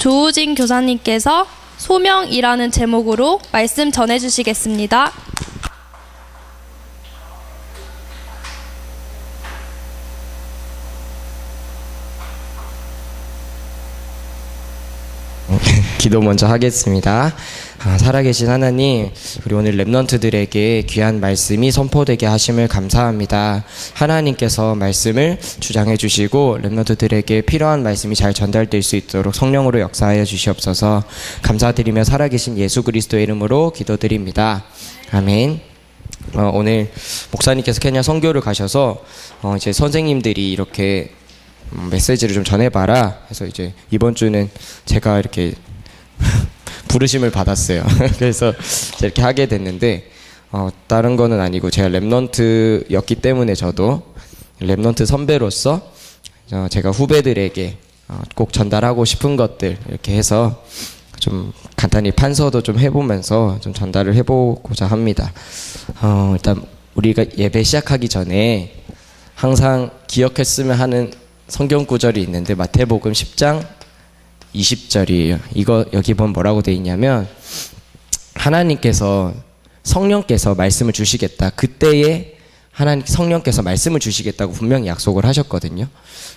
조우진 교사님께서 소명이라는 제목으로 말씀 전해주시겠습니다. 기도 먼저 하겠습니다. 살아계신 하나님, 우리 오늘 랩넌트들에게 귀한 말씀이 선포되게 하심을 감사합니다. 하나님께서 말씀을 주장해 주시고 랩넌트들에게 필요한 말씀이 잘 전달될 수 있도록 성령으로 역사하여 주시옵소서. 감사드리며 살아계신 예수 그리스도의 이름으로 기도드립니다. 아멘. 오늘 목사님께서 케냐 선교를 가셔서 이제 선생님들이 이렇게 메시지를 좀 전해봐라 해서 이제 이번 주는 제가 이렇게 부르심을 받았어요. 그래서 이렇게 하게 됐는데 다른 거는 아니고 제가 랩넌트였기 때문에 저도 랩넌트 선배로서 제가 후배들에게 꼭 전달하고 싶은 것들 이렇게 해서 좀 간단히 판서도 좀 해보면서 좀 전달을 해보고자 합니다. 일단 우리가 예배 시작하기 전에 항상 기억했으면 하는 성경 구절이 있는데 마태복음 10장 20절이에요. 이거 여기 보면 뭐라고 돼 있냐면 하나님께서 성령께서 말씀을 주시겠다. 그때에 하나님 성령께서 말씀을 주시겠다고 분명히 약속을 하셨거든요.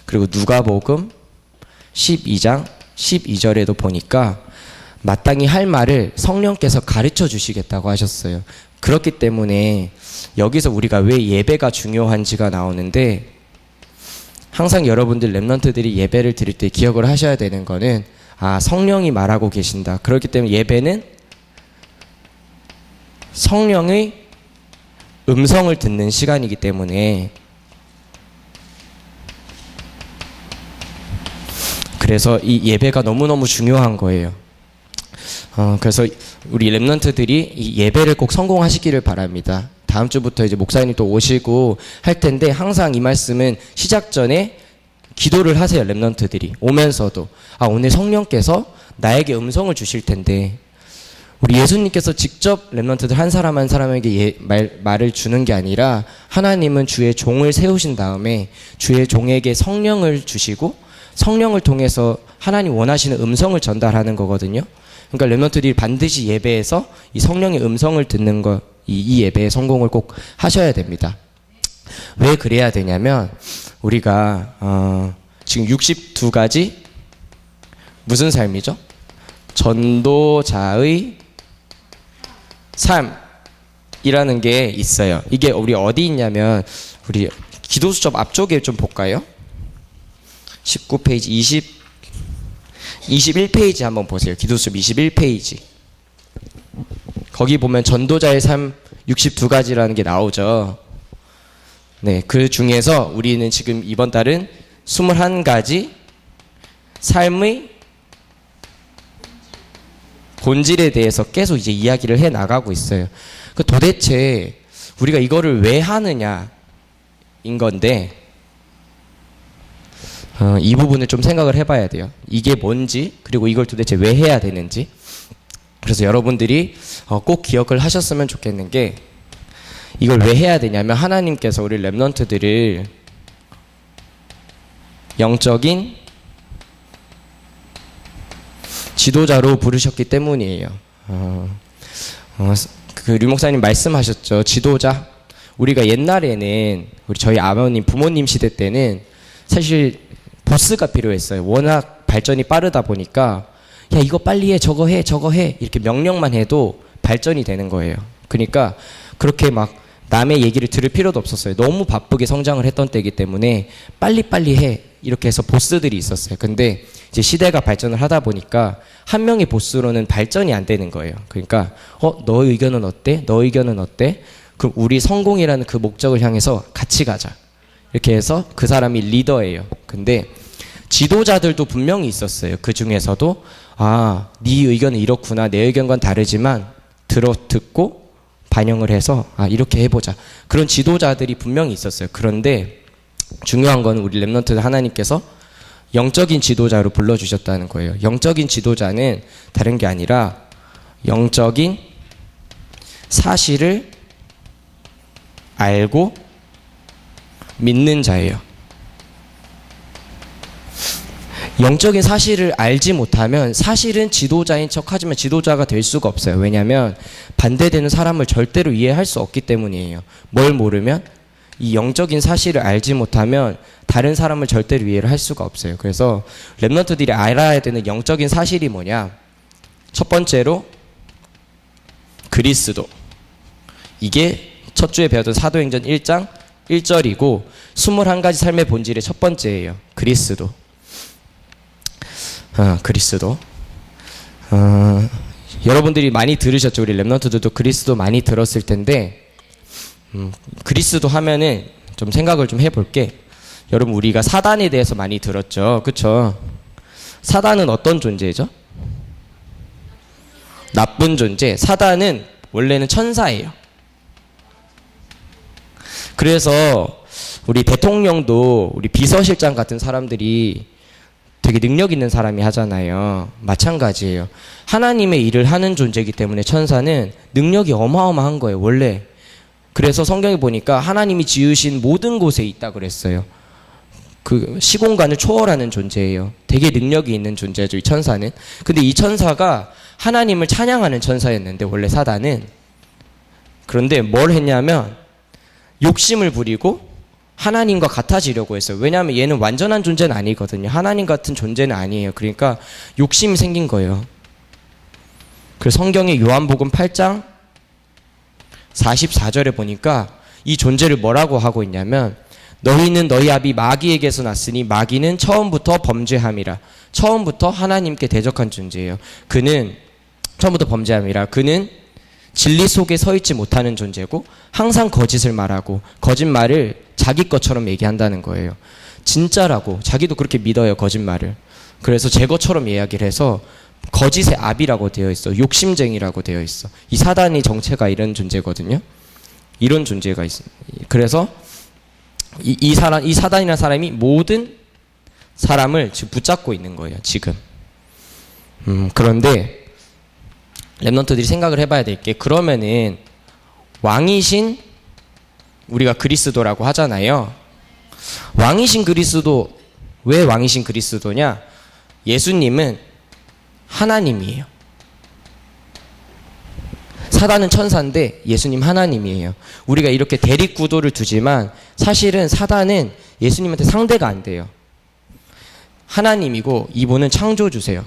그리고 누가복음 12장 12절에도 보니까 마땅히 할 말을 성령께서 가르쳐 주시겠다고 하셨어요. 그렇기 때문에 여기서 우리가 왜 예배가 중요한지가 나오는데 항상 여러분들 랩넌트들이 예배를 드릴 때 기억을 하셔야 되는 거는 성령이 말하고 계신다. 그렇기 때문에 예배는 성령의 음성을 듣는 시간이기 때문에 그래서 이 예배가 너무너무 중요한 거예요. 그래서 우리 랩넌트들이 이 예배를 꼭 성공하시기를 바랍니다. 다음 주부터 이제 목사님 또 오시고 할 텐데 항상 이 말씀은 시작 전에 기도를 하세요. 랩넌트들이 오면서도 오늘 성령께서 나에게 음성을 주실 텐데 우리 예수님께서 직접 랩넌트들 한 사람 한 사람에게 말을 주는 게 아니라 하나님은 주의 종을 세우신 다음에 주의 종에게 성령을 주시고 성령을 통해서 하나님 원하시는 음성을 전달하는 거거든요. 그러니까 랩넌트들이 반드시 예배에서 이 성령의 음성을 듣는 것, 이 예배의 성공을 꼭 하셔야 됩니다. 왜 그래야 되냐면 우리가 지금 62가지 무슨 삶이죠? 전도자의 삶이라는 게 있어요. 이게 우리 어디 있냐면 우리 기도수첩 앞쪽에 좀 볼까요? 19페이지 21페이지 한번 보세요. 기도수첩 21페이지. 거기 보면 전도자의 삶 62가지라는 게 나오죠. 네, 그 중에서 우리는 지금 이번 달은 21가지 삶의 본질에 대해서 계속 이제 이야기를 해 나가고 있어요. 그 도대체 우리가 이거를 왜 하느냐인 건데 이 부분을 좀 생각을 해봐야 돼요. 이게 뭔지 그리고 이걸 도대체 왜 해야 되는지. 그래서 여러분들이 꼭 기억을 하셨으면 좋겠는 게 이걸 왜 해야 되냐면 하나님께서 우리 랩넌트들을 영적인 지도자로 부르셨기 때문이에요. 그 류 목사님 말씀하셨죠. 지도자. 우리가 옛날에는 저희 아버님 부모님 시대 때는 사실 보스가 필요했어요. 워낙 발전이 빠르다 보니까 야 이거 빨리 해 저거 해 저거 해 이렇게 명령만 해도 발전이 되는 거예요. 그러니까 그렇게 막 남의 얘기를 들을 필요도 없었어요. 너무 바쁘게 성장을 했던 때이기 때문에 빨리빨리 해 이렇게 해서 보스들이 있었어요. 근데 이제 시대가 발전을 하다 보니까 한 명의 보스로는 발전이 안 되는 거예요. 그러니까 너 의견은 어때? 너 의견은 어때? 그럼 우리 성공이라는 그 목적을 향해서 같이 가자. 이렇게 해서 그 사람이 리더예요. 근데 지도자들도 분명히 있었어요. 그 중에서도 네 의견은 이렇구나. 내 의견과는 다르지만 듣고 반영을 해서 이렇게 해보자. 그런 지도자들이 분명히 있었어요. 그런데 중요한 건 우리 랩넌트 하나님께서 영적인 지도자로 불러주셨다는 거예요. 영적인 지도자는 다른 게 아니라 영적인 사실을 알고 믿는 자예요. 영적인 사실을 알지 못하면 사실은 지도자인 척하지만 지도자가 될 수가 없어요. 왜냐하면 반대되는 사람을 절대로 이해할 수 없기 때문이에요. 뭘 모르면? 이 영적인 사실을 알지 못하면 다른 사람을 절대로 이해를 할 수가 없어요. 그래서 랩런트들이 알아야 되는 영적인 사실이 뭐냐? 첫 번째로 그리스도. 이게 첫 주에 배웠던 사도행전 1장 1절이고 21가지 삶의 본질의 첫 번째예요. 그리스도. 그리스도. 여러분들이 많이 들으셨죠? 우리 랩런트들도 그리스도 많이 들었을 텐데 그리스도 하면은 좀 생각을 좀 해볼게. 여러분 우리가 사단에 대해서 많이 들었죠? 그쵸? 사단은 어떤 존재죠? 나쁜 존재. 사단은 원래는 천사예요. 그래서 우리 대통령도 우리 비서실장 같은 사람들이 되게 능력 있는 사람이 하잖아요. 마찬가지예요. 하나님의 일을 하는 존재이기 때문에 천사는 능력이 어마어마한 거예요. 원래. 그래서 성경에 보니까 하나님이 지으신 모든 곳에 있다 그랬어요. 그 시공간을 초월하는 존재예요. 되게 능력이 있는 존재죠, 이 천사는. 근데 이 천사가 하나님을 찬양하는 천사였는데 원래 사단은. 그런데 뭘 했냐면 욕심을 부리고 하나님과 같아지려고 했어요. 왜냐하면 얘는 완전한 존재는 아니거든요. 하나님 같은 존재는 아니에요. 그러니까 욕심이 생긴 거예요. 그래서 성경의 요한복음 8장 44절에 보니까 이 존재를 뭐라고 하고 있냐면 너희는 너희 아비 마귀에게서 났으니 마귀는 처음부터 범죄함이라. 처음부터 하나님께 대적한 존재예요. 그는 처음부터 범죄함이라. 그는 진리 속에 서 있지 못하는 존재고 항상 거짓을 말하고 거짓말을 자기 것처럼 얘기한다는 거예요. 진짜라고 자기도 그렇게 믿어요, 거짓말을. 그래서 제 것처럼 이야기를 해서 거짓의 아비라고 되어 있어. 욕심쟁이라고 되어 있어. 이 사단의 정체가 이런 존재거든요. 이런 존재가 있어. 그래서 이 사단이라는 사람이 모든 사람을 지금 붙잡고 있는 거예요, 지금. 그런데 랩런트들이 생각을 해봐야 될 게, 그러면은 왕이신 우리가 그리스도라고 하잖아요. 왕이신 그리스도, 왜 왕이신 그리스도냐? 예수님은 하나님이에요. 사단은 천사인데 예수님 하나님이에요. 우리가 이렇게 대립구도를 두지만 사실은 사단은 예수님한테 상대가 안 돼요. 하나님이고 이분은 창조주세요.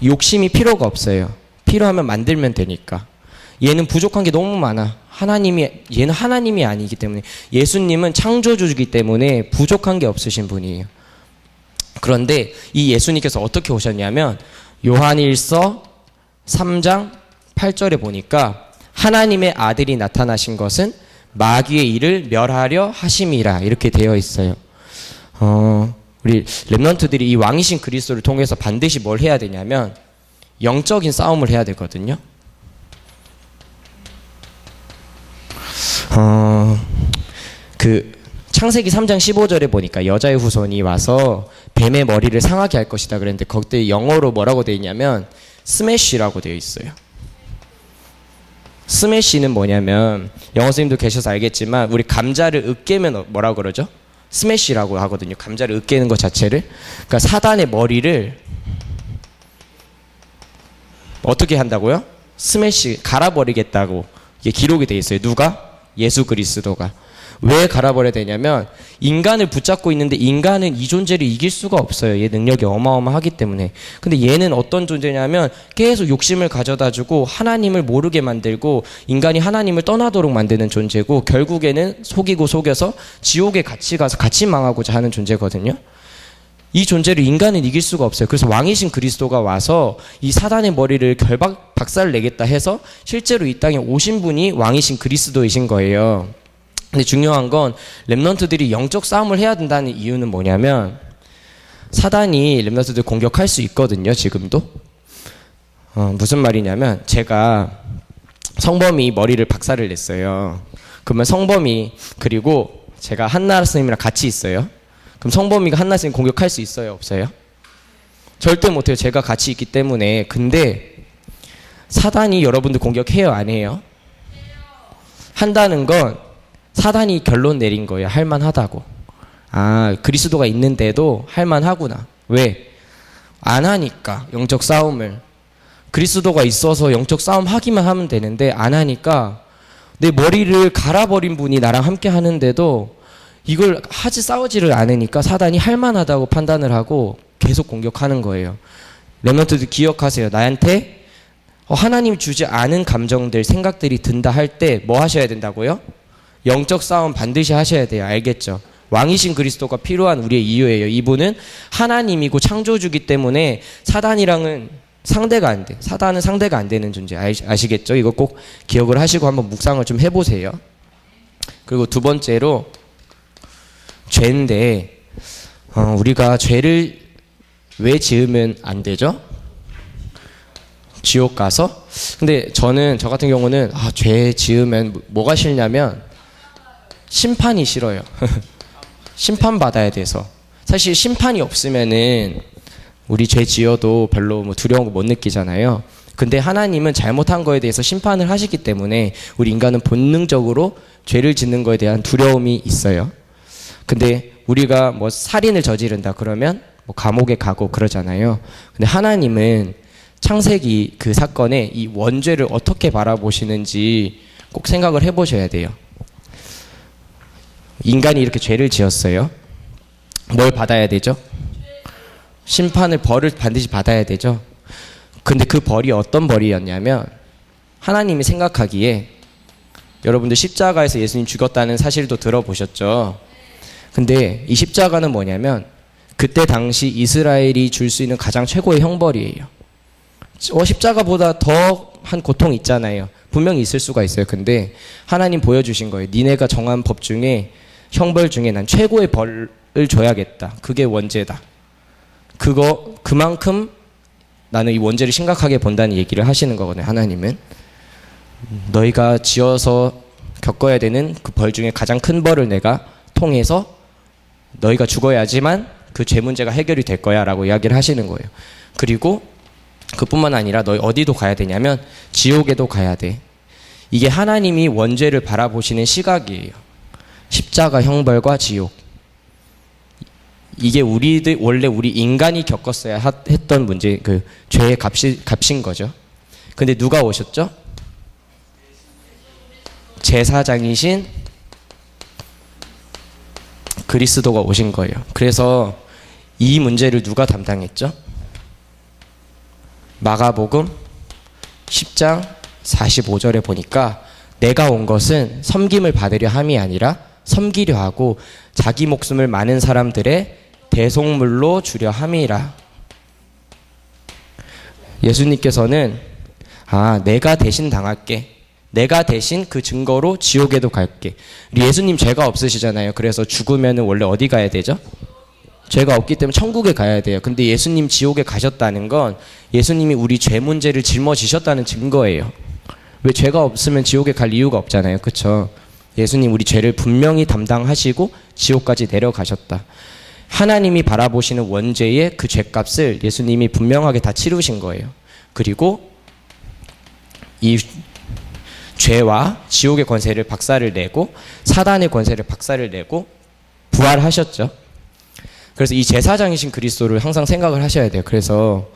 욕심이 필요가 없어요. 필요하면 만들면 되니까. 얘는 부족한 게 너무 많아. 얘는 하나님이 아니기 때문에. 예수님은 창조주이기 때문에 부족한 게 없으신 분이에요. 그런데 이 예수님께서 어떻게 오셨냐면 요한일서 3장 8절에 보니까 하나님의 아들이 나타나신 것은 마귀의 일을 멸하려 하심이라 이렇게 되어 있어요. 우리 랩런트들이 이 왕이신 그리스도를 통해서 반드시 뭘 해야 되냐면 영적인 싸움을 해야 되거든요. 그 창세기 3장 15절에 보니까 여자의 후손이 와서 뱀의 머리를 상하게 할 것이다 그랬는데 거기에 영어로 뭐라고 되어 있냐면 스매시라고 되어 있어요. 스매시는 뭐냐면 영어 선생님도 계셔서 알겠지만 우리 감자를 으깨면 뭐라고 그러죠? 스매시라고 하거든요. 감자를 으깨는 것 자체를. 그러니까 사단의 머리를 어떻게 한다고요? 스매시, 갈아버리겠다고 이게 기록이 되어 있어요. 누가? 예수 그리스도가. 왜 갈아버려야 되냐면 인간을 붙잡고 있는데 인간은 이 존재를 이길 수가 없어요. 얘 능력이 어마어마하기 때문에. 근데 얘는 어떤 존재냐면 계속 욕심을 가져다주고 하나님을 모르게 만들고 인간이 하나님을 떠나도록 만드는 존재고 결국에는 속이고 속여서 지옥에 같이 가서 같이 망하고자 하는 존재거든요. 이 존재를 인간은 이길 수가 없어요. 그래서 왕이신 그리스도가 와서 이 사단의 머리를 박살을 내겠다 해서 실제로 이 땅에 오신 분이 왕이신 그리스도이신 거예요. 근데 중요한 건 랩런트들이 영적 싸움을 해야 된다는 이유는 뭐냐면 사단이 랩런트들 공격할 수 있거든요. 지금도. 무슨 말이냐면 제가 성범이 머리를 박살을 냈어요. 그러면 성범이 그리고 제가 한나라 스님이랑 같이 있어요. 그럼 성범이가 한나라 스님 공격할 수 있어요? 없어요? 절대 못해요. 제가 같이 있기 때문에. 근데 사단이 여러분들 공격해요? 안 해요? 한다는 건 사단이 결론 내린 거예요. 할만하다고. 아, 그리스도가 있는데도 할만하구나. 왜? 안 하니까 영적 싸움을. 그리스도가 있어서 영적 싸움 하기만 하면 되는데 안 하니까 내 머리를 갈아버린 분이 나랑 함께 하는데도 이걸 싸우지를 않으니까 사단이 할만하다고 판단을 하고 계속 공격하는 거예요. 렘넌트들 기억하세요. 나한테 하나님 주지 않은 감정들, 생각들이 든다 할 때 뭐 하셔야 된다고요? 영적 싸움 반드시 하셔야 돼요. 알겠죠? 왕이신 그리스도가 필요한 우리의 이유예요. 이분은 하나님이고 창조주기 때문에 사단이랑은 상대가 안 돼. 사단은 상대가 안 되는 존재. 아시겠죠? 이거 꼭 기억을 하시고 한번 묵상을 좀 해보세요. 그리고 두 번째로 죄인데 우리가 죄를 왜 지으면 안 되죠? 지옥 가서? 근데 저 같은 경우는 죄 지으면 뭐가 싫냐면 심판이 싫어요. 심판 받아야 돼서. 사실 심판이 없으면은 우리 죄 지어도 별로 두려운 거 못 느끼잖아요. 근데 하나님은 잘못한 거에 대해서 심판을 하시기 때문에 우리 인간은 본능적으로 죄를 짓는 거에 대한 두려움이 있어요. 근데 우리가 살인을 저지른다 그러면 감옥에 가고 그러잖아요. 근데 하나님은 창세기 그 사건에 이 원죄를 어떻게 바라보시는지 꼭 생각을 해보셔야 돼요. 인간이 이렇게 죄를 지었어요. 뭘 받아야 되죠? 벌을 반드시 받아야 되죠. 근데 그 벌이 어떤 벌이었냐면 하나님이 생각하기에 여러분들 십자가에서 예수님 죽었다는 사실도 들어보셨죠? 근데 이 십자가는 뭐냐면 그때 당시 이스라엘이 줄 수 있는 가장 최고의 형벌이에요. 십자가보다 더한 고통이 있잖아요. 분명히 있을 수가 있어요. 근데 하나님 보여주신 거예요. 니네가 정한 법 중에 형벌 중에 난 최고의 벌을 줘야겠다. 그게 원죄다. 그만큼 나는 이 원죄를 심각하게 본다는 얘기를 하시는 거거든요. 하나님은 너희가 지어서 겪어야 되는 그 벌 중에 가장 큰 벌을 내가 통해서 너희가 죽어야지만 그 죄 문제가 해결이 될 거야 라고 이야기를 하시는 거예요. 그리고 그뿐만 아니라 너희 어디도 가야 되냐면 지옥에도 가야 돼. 이게 하나님이 원죄를 바라보시는 시각이에요. 십자가 형벌과 지옥. 이게 원래 우리 인간이 겪었어야 했던 문제, 그 죄의 값인 거죠. 근데 누가 오셨죠? 제사장이신 그리스도가 오신 거예요. 그래서 이 문제를 누가 담당했죠? 마가복음 10장 45절에 보니까 내가 온 것은 섬김을 받으려 함이 아니라 섬기려 하고 자기 목숨을 많은 사람들의 대속물로 주려 함이라. 예수님께서는 내가 대신 당할게. 내가 대신 그 증거로 지옥에도 갈게. 우리 예수님 죄가 없으시잖아요. 그래서 죽으면 원래 어디 가야 되죠? 죄가 없기 때문에 천국에 가야 돼요. 근데 예수님 지옥에 가셨다는 건 예수님이 우리 죄 문제를 짊어지셨다는 증거예요. 왜 죄가 없으면 지옥에 갈 이유가 없잖아요. 그렇죠? 예수님 우리 죄를 분명히 담당하시고 지옥까지 내려가셨다. 하나님이 바라보시는 원죄의 그 죄값을 예수님이 분명하게 다 치르신 거예요. 그리고 이 죄와 지옥의 권세를 박살을 내고 사단의 권세를 박살을 내고 부활하셨죠. 그래서 이 제사장이신 그리스도를 항상 생각을 하셔야 돼요. 그래서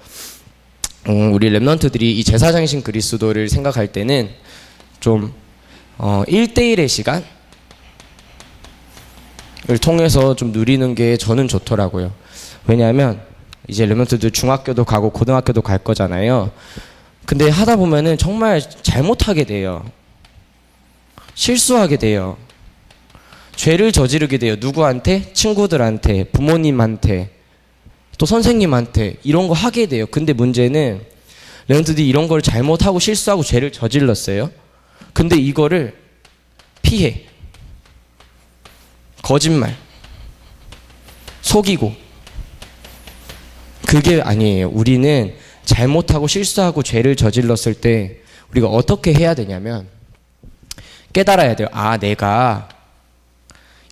우리 렘넌트들이 이 제사장이신 그리스도를 생각할 때는 좀 1대1의 시간을 통해서 좀 누리는 게 저는 좋더라고요. 왜냐하면 이제 렘넌트들 중학교도 가고 고등학교도 갈 거잖아요. 근데 하다 보면은 정말 잘못하게 돼요. 실수하게 돼요. 죄를 저지르게 돼요. 누구한테? 친구들한테, 부모님한테, 또 선생님한테 이런 거 하게 돼요. 근데 문제는 렘넌트들이 이런 걸 잘못하고 실수하고 죄를 저질렀어요. 근데 이거를 피해. 거짓말. 속이고. 그게 아니에요. 우리는 잘못하고 실수하고 죄를 저질렀을 때 우리가 어떻게 해야 되냐면 깨달아야 돼요. 내가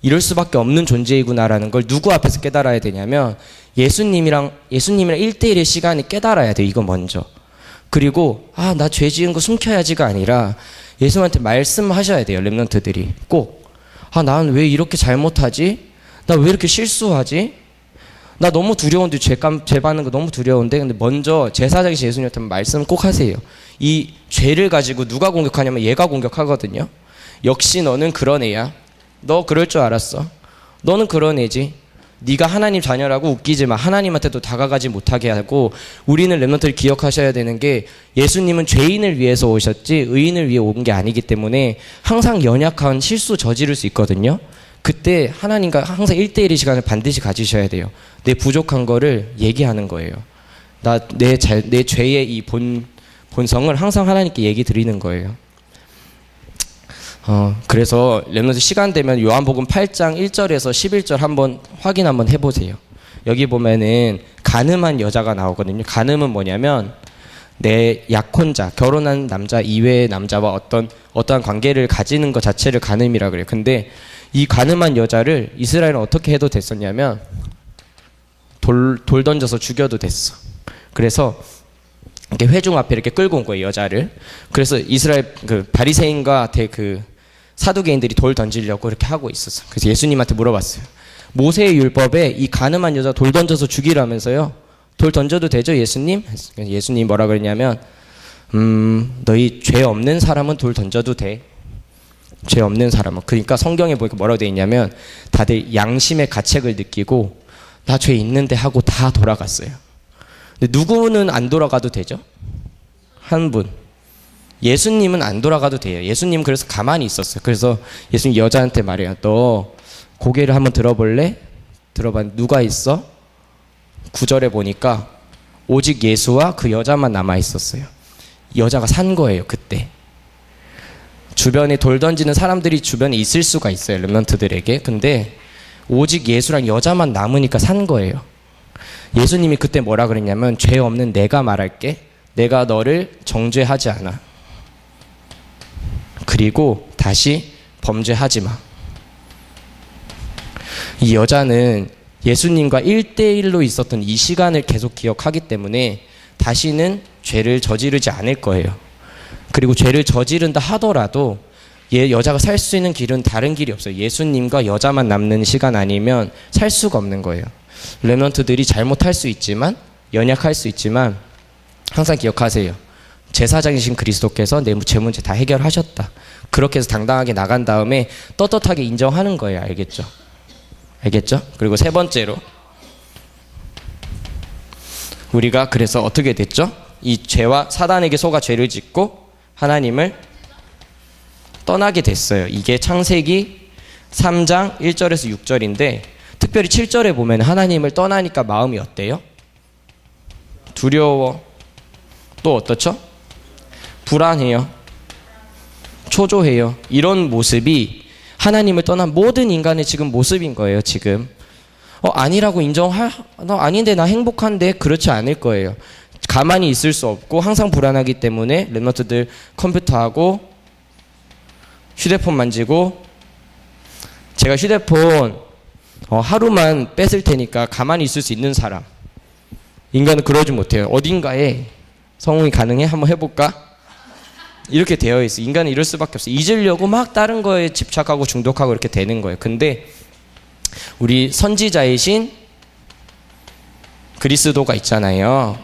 이럴 수밖에 없는 존재이구나라는 걸 누구 앞에서 깨달아야 되냐면 예수님이랑 1대1의 시간에 깨달아야 돼요. 이거 먼저. 그리고 나 죄 지은 거 숨겨야지가 아니라 예수님한테 말씀하셔야 돼요. 렘넌트들이 꼭. 나는 왜 이렇게 잘못하지? 나 왜 이렇게 실수하지? 나 너무 두려운데 죄 받는 거 너무 두려운데. 근데 먼저 제사장이신 예수님한테 말씀 꼭 하세요. 이 죄를 가지고 누가 공격하냐면 얘가 공격하거든요. 역시 너는 그런 애야. 너 그럴 줄 알았어. 너는 그런 애지. 네가 하나님 자녀라고 웃기지 마. 하나님한테도 다가가지 못하게 하고. 우리는 렘넌트를 기억하셔야 되는 게 예수님은 죄인을 위해서 오셨지 의인을 위해 온 게 아니기 때문에 항상 연약한 실수 저지를 수 있거든요. 그때 하나님과 항상 1대1의 시간을 반드시 가지셔야 돼요. 내 부족한 거를 얘기하는 거예요. 내 죄의 이 본성을 항상 하나님께 얘기 드리는 거예요. 그래서 렘넌트 시간 되면 요한복음 8장 1절에서 11절 한번 확인 한번 해보세요. 여기 보면은 가늠한 여자가 나오거든요. 가늠은 뭐냐면 내 약혼자, 결혼한 남자 이외의 남자와 어떠한 관계를 가지는 것 자체를 가늠이라 그래요. 근데 이 가늠한 여자를 이스라엘은 어떻게 해도 됐었냐면 돌 던져서 죽여도 됐어. 그래서 이렇게 회중 앞에 이렇게 끌고 온 거예요, 여자를. 그래서 이스라엘 그 바리새인과 그 사두개인들이 돌 던지려고 이렇게 하고 있었어. 그래서 예수님한테 물어봤어요. 모세의 율법에 이 가늠한 여자 돌 던져서 죽이라면서요. 돌 던져도 되죠, 예수님? 예수님 뭐라 그랬냐면 너희 죄 없는 사람은 돌 던져도 돼. 죄 없는 사람은. 그러니까 성경에 보니까 뭐라고 돼 있냐면 다들 양심의 가책을 느끼고 나 죄 있는데 하고 다 돌아갔어요. 근데 누구는 안 돌아가도 되죠? 한 분. 예수님은 안 돌아가도 돼요. 예수님은 그래서 가만히 있었어요. 그래서 예수님 여자한테 말해요. 너 고개를 한번 들어볼래? 들어봐. 누가 있어? 9절에 보니까 오직 예수와 그 여자만 남아 있었어요. 여자가 산 거예요, 그때. 주변에 돌 던지는 사람들이 주변에 있을 수가 있어요, 렘넌트들에게. 근데 오직 예수랑 여자만 남으니까 산 거예요. 예수님이 그때 뭐라 그랬냐면 죄 없는 내가 말할게. 내가 너를 정죄하지 않아. 그리고 다시 범죄하지 마. 이 여자는 예수님과 1대1로 있었던 이 시간을 계속 기억하기 때문에 다시는 죄를 저지르지 않을 거예요. 그리고 죄를 저지른다 하더라도 여자가 살 수 있는 길은 다른 길이 없어요. 예수님과 여자만 남는 시간 아니면 살 수가 없는 거예요. 렘넌트들이 잘못할 수 있지만, 연약할 수 있지만 항상 기억하세요. 제사장이신 그리스도께서 내 죄 문제 다 해결하셨다. 그렇게 해서 당당하게 나간 다음에 떳떳하게 인정하는 거예요. 알겠죠? 알겠죠? 그리고 세 번째로 우리가 그래서 어떻게 됐죠? 이 죄와 사단에게 속아 죄를 짓고 하나님을 떠나게 됐어요. 이게 창세기 3장 1절에서 6절인데 특별히 7절에 보면 하나님을 떠나니까 마음이 어때요? 두려워. 또 어떻죠? 불안해요. 초조해요. 이런 모습이 하나님을 떠난 모든 인간의 지금 모습인 거예요. 지금 아니라고 너 아닌데 나 행복한데 그렇지 않을 거예요. 가만히 있을 수 없고 항상 불안하기 때문에 렘넌트들 컴퓨터하고 휴대폰 만지고, 제가 휴대폰 하루만 뺐을 테니까 가만히 있을 수 있는 사람. 인간은 그러지 못해요. 어딘가에 성공이 가능해? 한번 해볼까? 이렇게 되어 있어. 인간은 이럴 수밖에 없어. 잊으려고 막 다른 거에 집착하고 중독하고 이렇게 되는 거예요. 근데 우리 선지자이신 그리스도가 있잖아요.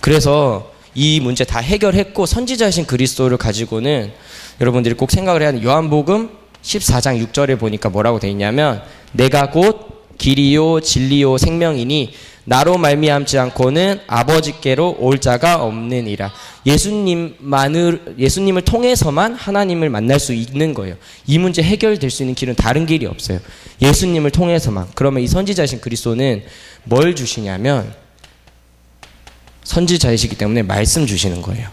그래서 이 문제 다 해결했고 선지자이신 그리스도를 가지고는 여러분들이 꼭 생각을 해야 하는 요한복음 14장 6절에 보니까 뭐라고 되어 있냐면 내가 곧 길이요 진리요 생명이니 나로 말미암지 않고는 아버지께로 올 자가 없느니라. 예수님을 통해서만 하나님을 만날 수 있는 거예요. 이 문제 해결될 수 있는 길은 다른 길이 없어요. 예수님을 통해서만. 그러면 이 선지자이신 그리스도는 뭘 주시냐면 선지자이시기 때문에 말씀 주시는 거예요.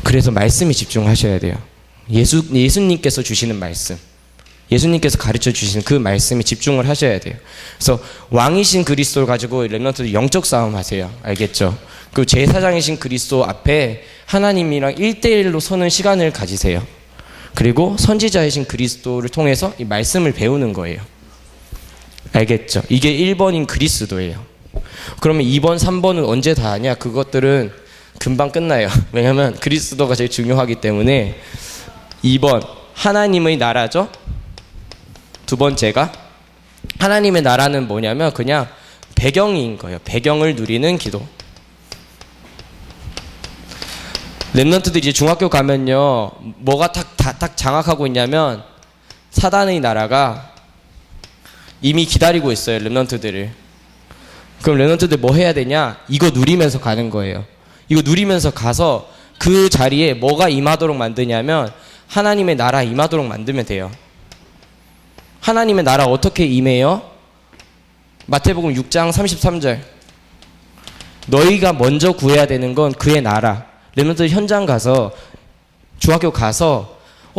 그래서 말씀에 집중하셔야 돼요. 예수님께서 주시는 말씀, 예수님께서 가르쳐 주시는 그 말씀에 집중을 하셔야 돼요. 그래서 왕이신 그리스도를 가지고 렘넌트들 영적 싸움 하세요. 알겠죠? 그 제사장이신 그리스도 앞에 하나님이랑 1대1로 서는 시간을 가지세요. 그리고 선지자이신 그리스도를 통해서 이 말씀을 배우는 거예요. 알겠죠? 이게 1번인 그리스도예요. 그러면 2번, 3번은 언제 다 하냐? 그것들은 금방 끝나요. 왜냐하면 그리스도가 제일 중요하기 때문에. 2번 하나님의 나라죠. 두 번째가 하나님의 나라는 뭐냐면 그냥 배경인 거예요. 배경을 누리는 기도. 랩런트들이 이제 중학교 가면요, 뭐가 딱 장악하고 있냐면 사단의 나라가 이미 기다리고 있어요, 랩런트들을. 그럼 랩런트들 뭐 해야 되냐? 이거 누리면서 가는 거예요. 이거 누리면서 가서 그 자리에 뭐가 임하도록 만드냐면 하나님의 나라 임하도록 만들면 돼요. 하나님의 나라 어떻게 임해요? 마태복음 6장 33절. 너희가 먼저 구해야 되는 건 그의 나라. 랩런트들 현장 가서, 중학교 가서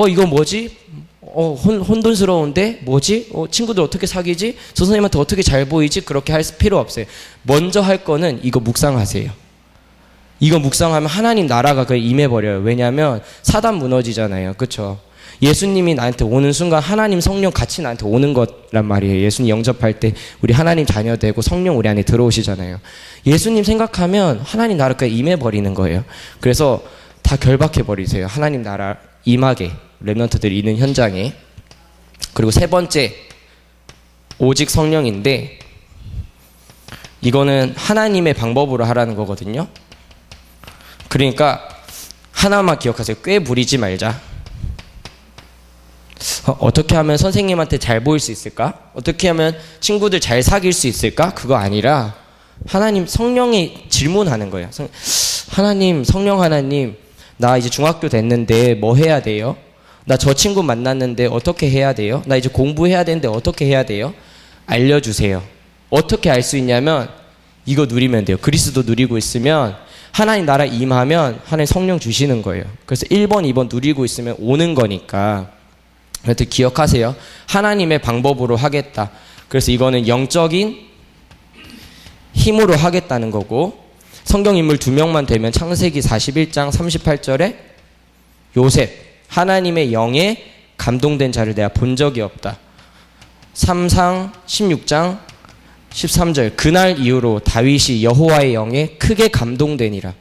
이거 뭐지? 혼돈스러운데 뭐지? 친구들 어떻게 사귀지? 저 선생님한테 어떻게 잘 보이지? 그렇게 할 필요 없어요. 먼저 할 거는 이거 묵상하세요. 이거 묵상하면 하나님 나라가 그에 임해버려요. 왜냐하면 사단 무너지잖아요. 그렇죠? 예수님이 나한테 오는 순간 하나님 성령 같이 나한테 오는 거란 말이에요. 예수님 영접할 때 우리 하나님 자녀 되고 성령 우리 안에 들어오시잖아요. 예수님 생각하면 하나님 나라가 임해버리는 거예요. 그래서 다 결박해버리세요. 하나님 나라 임하게, 랩런트들이 있는 현장에. 그리고 세 번째, 오직 성령인데 이거는 하나님의 방법으로 하라는 거거든요. 그러니까 하나만 기억하세요. 꽤 부리지 말자. 어떻게 하면 선생님한테 잘 보일 수 있을까? 어떻게 하면 친구들 잘 사귈 수 있을까? 그거 아니라 하나님 성령이 질문하는 거예요. 하나님, 성령 하나님, 나 이제 중학교 됐는데 뭐 해야 돼요? 나 저 친구 만났는데 어떻게 해야 돼요? 나 이제 공부해야 되는데 어떻게 해야 돼요? 알려주세요. 어떻게 알 수 있냐면 이거 누리면 돼요. 그리스도 누리고 있으면 하나님 나라 임하면 하나님 성령 주시는 거예요. 그래서 1번, 2번 누리고 있으면 오는 거니까. 그래서 기억하세요. 하나님의 방법으로 하겠다. 그래서 이거는 영적인 힘으로 하겠다는 거고, 성경 인물 2명만 되면 창세기 41장 38절에 요셉, 하나님의 영에 감동된 자를 내가 본 적이 없다. 3상 16장 13절, 그날 이후로 다윗이 여호와의 영에 크게 감동되니라.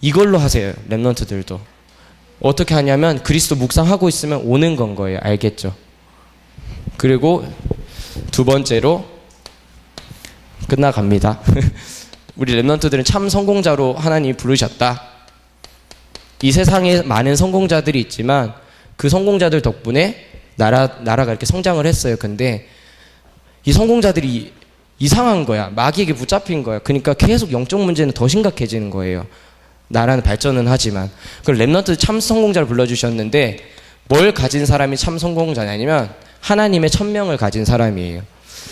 이걸로 하세요, 랩런트들도. 어떻게 하냐면 그리스도 묵상하고 있으면 오는 건 거예요. 알겠죠? 그리고 두 번째로 끝나갑니다. 우리 랩런트들은 참 성공자로 하나님이 부르셨다. 이 세상에 많은 성공자들이 있지만 그 성공자들 덕분에 나라가 이렇게 성장을 했어요. 근데 이 성공자들이 이상한 거야. 마귀에게 붙잡힌 거야. 그러니까 계속 영적 문제는 더 심각해지는 거예요. 나라는 발전은 하지만. 그럼 랩런트 참 성공자를 불러주셨는데 뭘 가진 사람이 참 성공자냐면 하나님의 천명을 가진 사람이에요.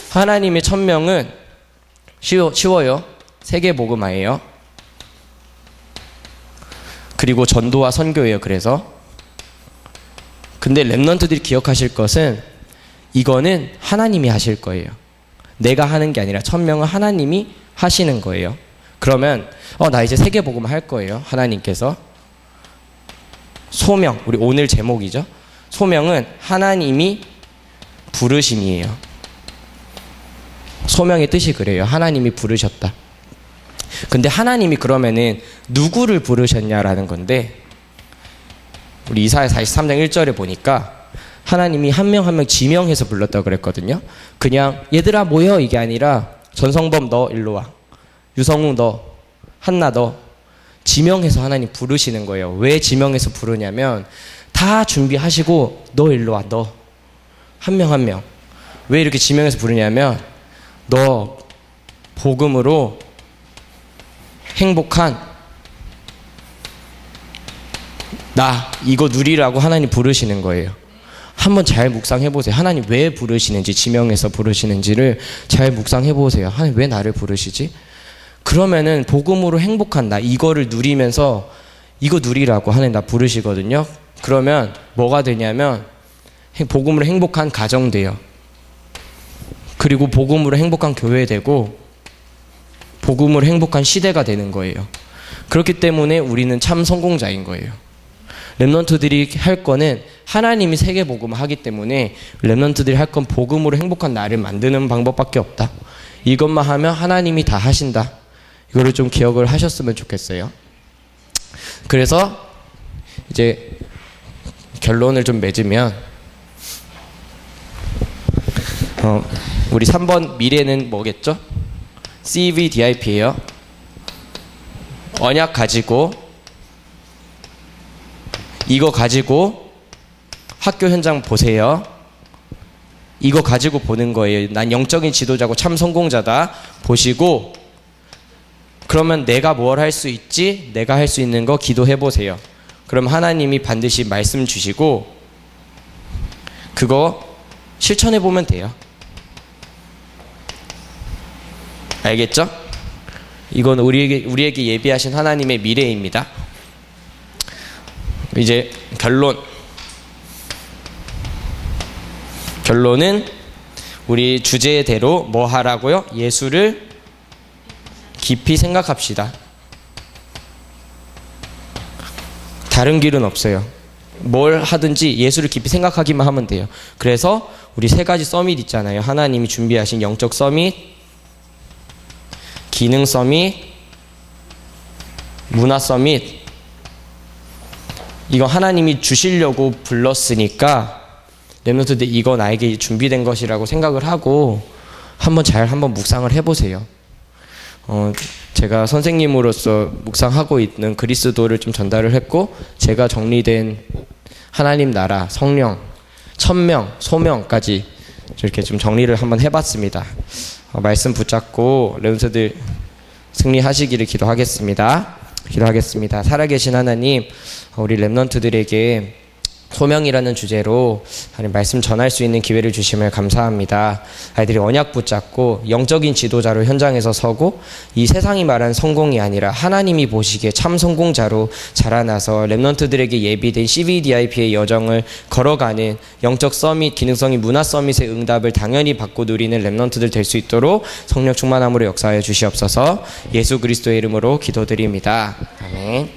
하나님의 천명은 쉬워요. 세계복음화예요. 그리고 전도와 선교예요. 그래서 근데 랩런트들이 기억하실 것은 이거는 하나님이 하실 거예요. 내가 하는 게 아니라 천명은 하나님이 하시는 거예요. 그러면 나 이제 세계복음 할 거예요. 하나님께서. 소명, 우리 오늘 제목이죠. 소명은 하나님이 부르심이에요. 소명의 뜻이 그래요. 하나님이 부르셨다. 근데 하나님이 그러면은 누구를 부르셨냐라는 건데, 우리 이사야 43장 1절에 보니까 하나님이 한 명 한 명 지명해서 불렀다고 그랬거든요. 그냥 얘들아 모여 이게 아니라 전성범 너 일로 와, 유성우 너, 한나 너, 지명해서 하나님 부르시는 거예요. 왜 지명해서 부르냐면 다 준비하시고 너 일로 와, 너 한 명 한 명. 왜 이렇게 지명해서 부르냐면 너 복음으로 행복한 나 이거 누리라고 하나님 부르시는 거예요. 한번 잘 묵상해 보세요. 하나님 왜 부르시는지, 지명해서 부르시는지를 잘 묵상해 보세요. 하나님 왜 나를 부르시지? 그러면은 복음으로 행복한 나 이거를 누리면서 이거 누리라고 하나님 나 부르시거든요. 그러면 뭐가 되냐면 복음으로 행복한 가정 돼요. 그리고 복음으로 행복한 교회 되고 복음으로 행복한 시대가 되는 거예요. 그렇기 때문에 우리는 참 성공자인 거예요. 랩런트들이 할 거는 하나님이 세계 복음을 하기 때문에 랩런트들이 할 건 복음으로 행복한 나를 만드는 방법밖에 없다. 이것만 하면 하나님이 다 하신다. 이거를 좀 기억을 하셨으면 좋겠어요. 그래서 이제 결론을 좀 맺으면 우리 3번 미래는 뭐겠죠? CVDIP예요. 언약 가지고 이거 가지고 학교 현장 보세요. 이거 가지고 보는 거예요. 난 영적인 지도자고 참 성공자다. 보시고 그러면 내가 뭘 할 수 있지? 내가 할 수 있는 거 기도해 보세요. 그럼 하나님이 반드시 말씀 주시고 그거 실천해 보면 돼요. 알겠죠? 이건 우리에게 예비하신 하나님의 미래입니다. 이제 결론은 우리 주제대로 뭐 하라고요? 예수를 깊이 생각합시다. 다른 길은 없어요. 뭘 하든지 예수를 깊이 생각하기만 하면 돼요. 그래서 우리 3가지 서밋 있잖아요. 하나님이 준비하신 영적 서밋, 기능 서밋, 문화 서밋. 이거 하나님이 주시려고 불렀으니까 렘넌트들 이거 나에게 준비된 것이라고 생각을 하고 한번 묵상을 해보세요. 제가 선생님으로서 묵상하고 있는 그리스도를 좀 전달을 했고 제가 정리된 하나님 나라, 성령, 천명, 소명까지 이렇게 좀 정리를 한번 해봤습니다. 말씀 붙잡고 렘넌트들 승리하시기를 기도하겠습니다. 살아계신 하나님, 우리 렘넌트들에게 소명이라는 주제로 하나님 말씀 전할 수 있는 기회를 주심을 감사합니다. 아이들이 언약 붙잡고 영적인 지도자로 현장에서 서고 이 세상이 말하는 성공이 아니라 하나님이 보시기에 참 성공자로 자라나서 렘넌트들에게 예비된 CVDIP의 여정을 걸어가는 영적 서밋, 기능성인 문화 서밋의 응답을 당연히 받고 누리는 렘넌트들 될 수 있도록 성령 충만함으로 역사하여 주시옵소서. 예수 그리스도의 이름으로 기도드립니다. 아멘.